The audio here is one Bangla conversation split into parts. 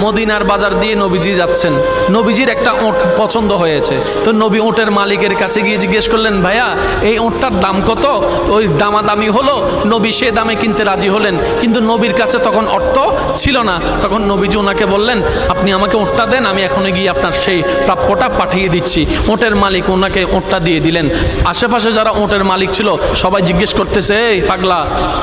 মদিনার বাজার দিয়ে নবীজি যাচ্ছেন, নবীজির একটা ওঁট পছন্দ হয়েছে। তো নবী ওঁটের মালিকের কাছে গিয়ে জিজ্ঞেস করলেন, ভাইয়া এই ওঁটটার দাম কত? ওই দামাদামি হলো, নবী সে দামে কিনতে রাজি হলেন, কিন্তু নবীর কাছে তখন অর্থ ছিল না। তখন নবীজি ওনাকে বললেন, আপনি আমাকে ওঁটটা দেন, আমি এখনই গিয়ে আপনার সেই প্রাপ্যটা পাঠিয়ে দিচ্ছি। ওঁটের মালিক ওনাকে ওঁটটা দিয়ে দিলেন। আশেপাশে যারা ওঁটের মালিক ছিল সবাই জিজ্ঞেস করতেছে, এই পাগলা,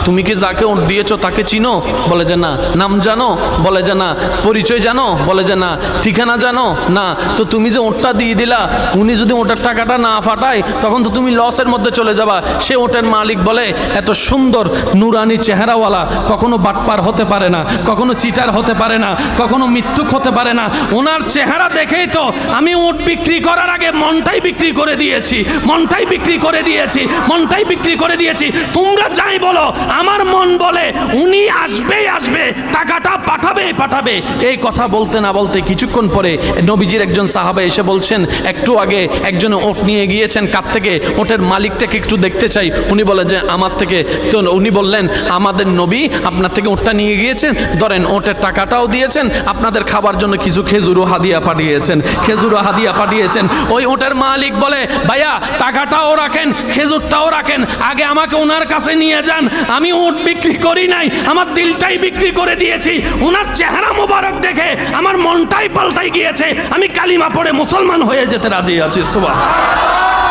তুমি কি যাকে ওঁট দিয়েছো তাকে চিনো? বলে যে না। নাম জানো? বলে যে না। পরিচয় জানো? বলে যে না। ঠিকানা জানো? না। তো তুমি যে ওঁটটা দিয়ে দিলা, উনি যদি ওঁটের টাকাটা না ফাটায় তখন তো তুমি লসের মধ্যে চলে যাবা। সে ওঁটের মালিক বলে, এত সুন্দর নুরানি চেহারাওয়ালা কখনো বাটপার হতে পারে না, কখনো চিটার হতে পারে না, কখনো মিথ্যুক হতে পারে না। ওনার চেহারা দেখেই তো আমি ওঁট বিক্রি করার আগে মনটাই বিক্রি করে দিয়েছি, মনটাই বিক্রি করে দিয়েছি, মনটাই বিক্রি করে দিয়েছি। তোমরা যাই বলো, আমার মন বলে উনি আসবেই আসবে, টাকাটা পাঠাবেই পাঠাবে। এই কথা বলতে না বলতে কিছুক্ষণ পরে নবীজির একজন সাহাবা এসে বলছেন, একটু আগে একজন ওঁট নিয়ে গিয়েছেন, কাছ থেকে ওঁটের মালিকটাকে একটু দেখতে চাই। উনি বলে যে আমার থেকে। তো উনি বললেন, আমাদের নবী আপনার থেকে ওঁটটা নিয়ে গিয়েছেন, ধরেন ওঁটের টাকাটাও দিয়েছেন, আপনাদের খাবার জন্য কিছু খেজুরও হাদিয়া পাঠিয়েছেন, খেজুরও হাদিয়া পাঠিয়েছেন। ওই ওঁটের মালিক বলে, ভাইয়া টাকাটাও রাখেন, খেজুরটাও রাখেন, আগে আমাকে ওনার কাছে নিয়ে যান। আমি ওঁট বিক্রি করি নাই, আমার দিলটাই বিক্রি করে দিয়েছি। ওনার চেহারা মোবারক দেখে আমার মনটাই পাল্টাই গিয়েছে, আমি কালিমা পড়ে মুসলমান হয়ে যেতে রাজি আছি। সুবহানাল্লাহ।